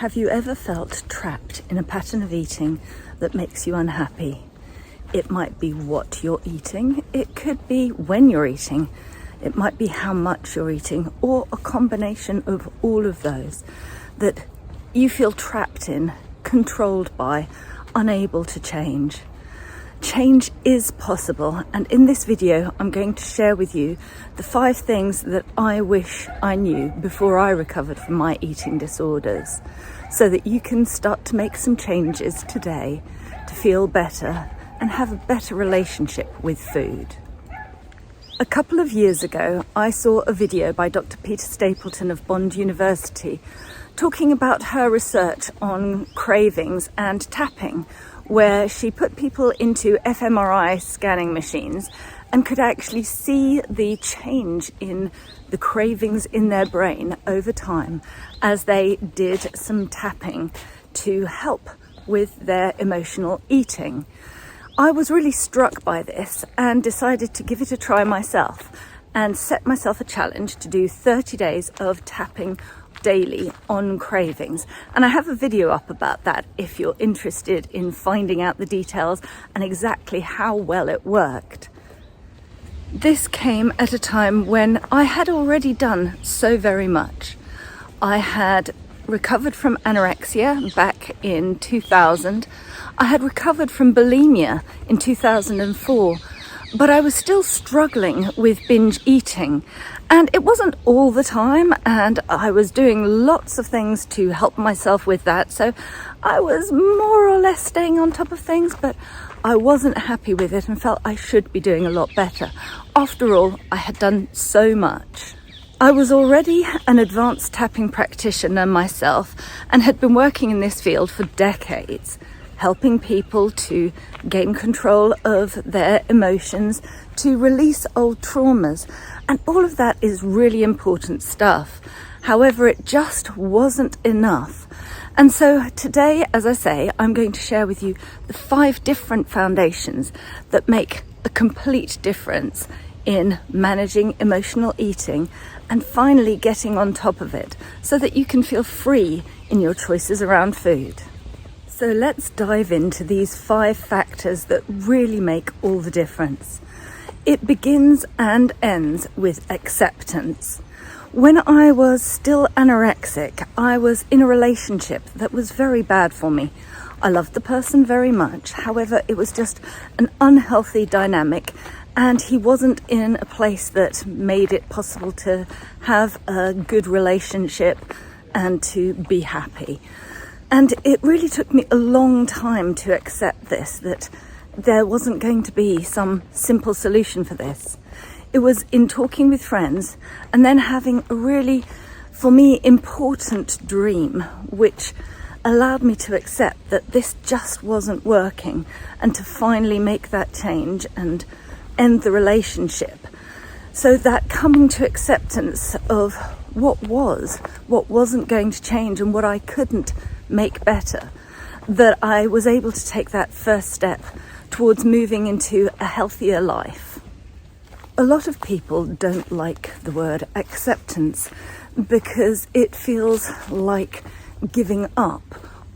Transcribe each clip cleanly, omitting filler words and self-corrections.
Have you ever felt trapped in a pattern of eating that makes you unhappy? It might be what you're eating, it could be when you're eating, it might be how much you're eating, or a combination of all of those that you feel trapped in, controlled by, unable to change. Change is possible, and in this video I'm going to share with you the 5 things that I wish I knew before I recovered from my eating disorders, so that you can start to make some changes today to feel better and have a better relationship with food. A couple of years ago I saw a video by Dr. Peter Stapleton of Bond University talking about her research on cravings and tapping, where she put people into fMRI scanning machines and could actually see the change in the cravings in their brain over time as they did some tapping to help with their emotional eating. I was really struck by this and decided to give it a try myself and set myself a challenge to do 30 days of tapping daily on cravings, and I have a video up about that if you're interested in finding out the details and exactly how well it worked. This came at a time when I had already done so very much. I had recovered from anorexia back in 2000. I had recovered from bulimia in 2004, but I was still struggling with binge eating, and it wasn't all the time, and I was doing lots of things to help myself with that, so I was more or less staying on top of things, but I wasn't happy with it and felt I should be doing a lot better. After all, I had done so much. I was already an advanced tapping practitioner myself and had been working in this field for decades, helping people to gain control of their emotions, to release old traumas, and all of that is really important stuff. However, it just wasn't enough. And so today, as I say, I'm going to share with you the 5 different foundations that make a complete difference in managing emotional eating and finally getting on top of it so that you can feel free in your choices around food. So let's dive into these 5 factors that really make all the difference. It begins and ends with acceptance. When I was still anorexic, I was in a relationship that was very bad for me. I loved the person very much. However, it was just an unhealthy dynamic, and he wasn't in a place that made it possible to have a good relationship and to be happy. And it really took me a long time to accept this, that there wasn't going to be some simple solution for this. It was in talking with friends and then having a really, for me, important dream, which allowed me to accept that this just wasn't working and to finally make that change and end the relationship. So that coming to acceptance of what wasn't going to change and what I couldn't make better, that I was able to take that first step towards moving into a healthier life. A lot of people don't like the word acceptance because it feels like giving up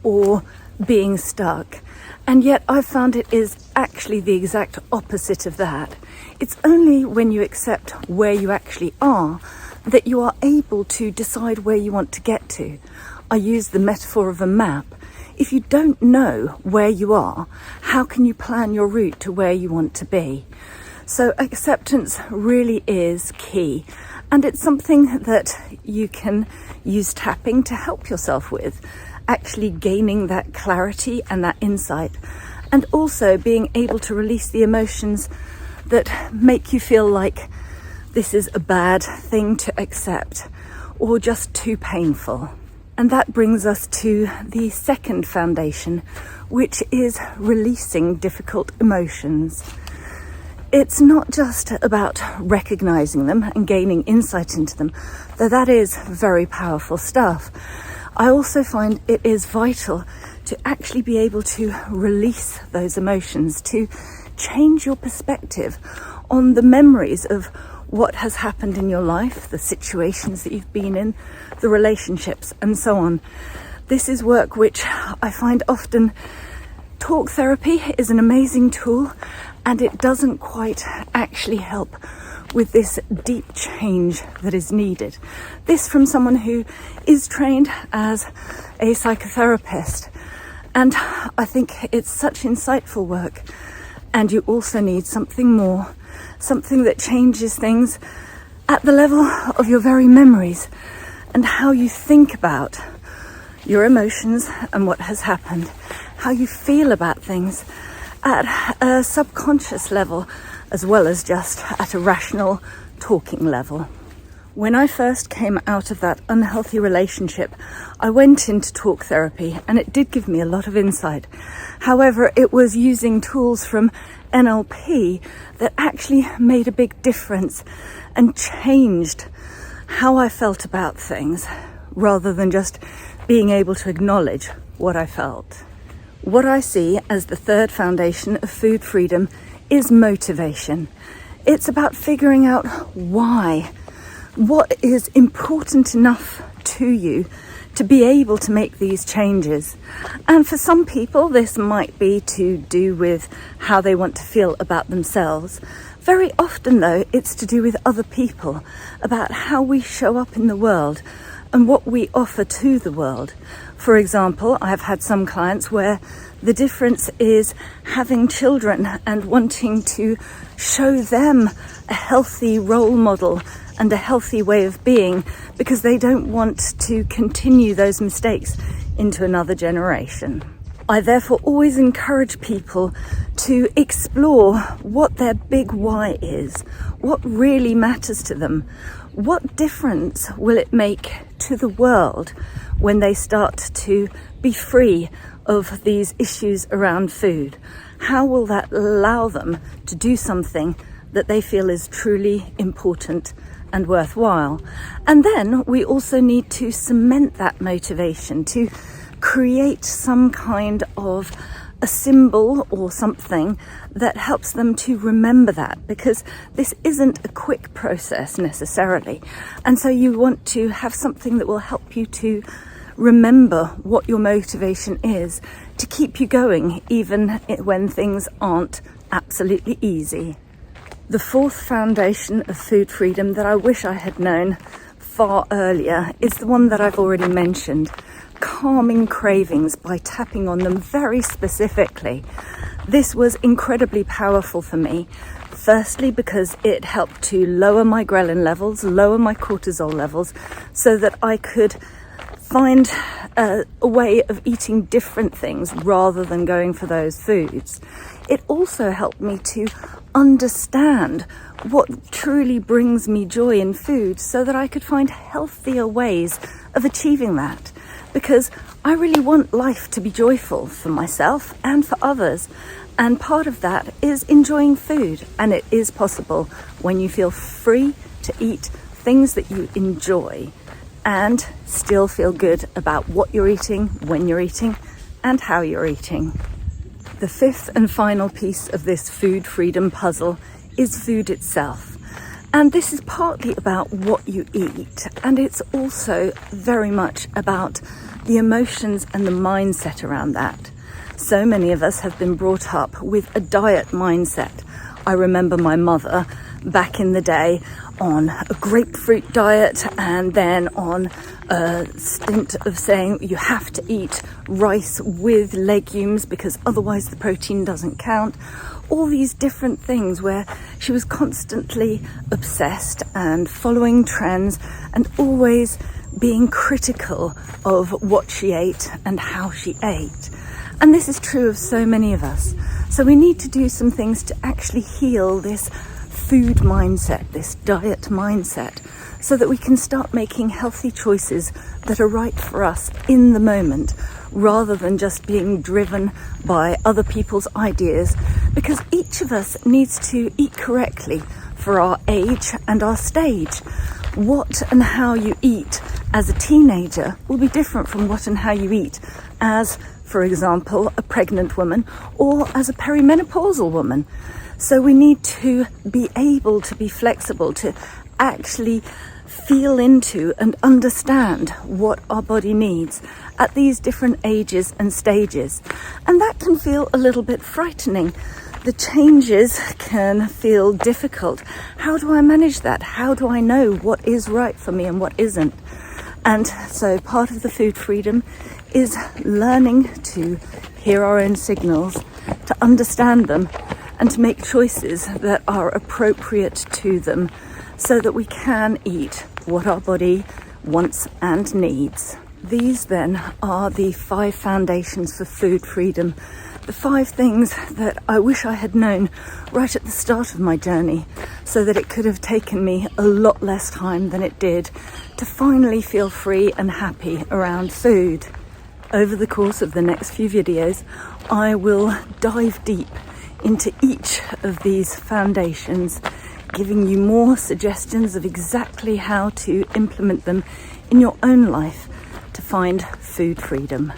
or being stuck. And yet I've found it is actually the exact opposite of that. It's only when you accept where you actually are that you are able to decide where you want to get to. I use the metaphor of a map. If you don't know where you are, how can you plan your route to where you want to be? So acceptance really is key, and it's something that you can use tapping to help yourself with, actually gaining that clarity and that insight, and also being able to release the emotions that make you feel like this is a bad thing to accept or just too painful. And that brings us to the second foundation, which is releasing difficult emotions. It's not just about recognizing them and gaining insight into them, though that is very powerful stuff. I also find it is vital to actually be able to release those emotions, to change your perspective on the memories of what has happened in your life, the situations that you've been in, the relationships, and so on. This is work which I find often talk therapy is an amazing tool, and it doesn't quite actually help with this deep change that is needed. This from someone who is trained as a psychotherapist. And I think it's such insightful work. And you also need something more, something that changes things at the level of your very memories and how you think about your emotions and what has happened, how you feel about things at a subconscious level, as well as just at a rational talking level. When I first came out of that unhealthy relationship, I went into talk therapy, and it did give me a lot of insight. However, it was using tools from NLP that actually made a big difference and changed how I felt about things, rather than just being able to acknowledge what I felt. What I see as the third foundation of food freedom is motivation. It's about figuring out why. What is important enough to you to be able to make these changes? And for some people, this might be to do with how they want to feel about themselves. Very often, though, it's to do with other people, about how we show up in the world and what we offer to the world. For example, I've had some clients where the difference is having children and wanting to show them a healthy role model and a healthy way of being, because they don't want to continue those mistakes into another generation. I therefore always encourage people to explore what their big why is, what really matters to them, what difference will it make to the world when they start to be free of these issues around food. How will that allow them to do something that they feel is truly important and worthwhile? And then we also need to cement that motivation, to create some kind of a symbol or something that helps them to remember that, because this isn't a quick process necessarily. And so you want to have something that will help you to remember what your motivation is, to keep you going even when things aren't absolutely easy. The fourth foundation of food freedom that I wish I had known far earlier is the one that I've already mentioned: calming cravings by tapping on them very specifically. This was incredibly powerful for me. Firstly, because it helped to lower my ghrelin levels, lower my cortisol levels, so that I could find a way of eating different things rather than going for those foods. It also helped me to understand what truly brings me joy in food, so that I could find healthier ways of achieving that. Because I really want life to be joyful for myself and for others. And part of that is enjoying food. And it is possible when you feel free to eat things that you enjoy and still feel good about what you're eating, when you're eating, and how you're eating. The fifth and final piece of this food freedom puzzle is food itself. And this is partly about what you eat, and it's also very much about the emotions and the mindset around that. So many of us have been brought up with a diet mindset. I remember my mother back in the day on a grapefruit diet, and then on a stint of saying you have to eat rice with legumes because otherwise the protein doesn't count. All these different things where she was constantly obsessed and following trends and always being critical of what she ate and how she ate. And this is true of so many of us. So we need to do some things to actually heal this food mindset, this diet mindset, so that we can start making healthy choices that are right for us in the moment, rather than just being driven by other people's ideas, because each of us needs to eat correctly for our age and our stage. What and how you eat as a teenager will be different from what and how you eat as, for example, a pregnant woman or as a perimenopausal woman. So we need to be able to be flexible, to actually feel into and understand what our body needs at these different ages and stages. And that can feel a little bit frightening. The changes can feel difficult. How do I manage that? How do I know what is right for me and what isn't? And so part of the food freedom is learning to hear our own signals, to understand them, and to make choices that are appropriate to them so that we can eat what our body wants and needs. These then are the 5 foundations for food freedom, the 5 things that I wish I had known right at the start of my journey, so that it could have taken me a lot less time than it did to finally feel free and happy around food. Over the course of the next few videos, I will dive deep into each of these foundations, giving you more suggestions of exactly how to implement them in your own life to find food freedom.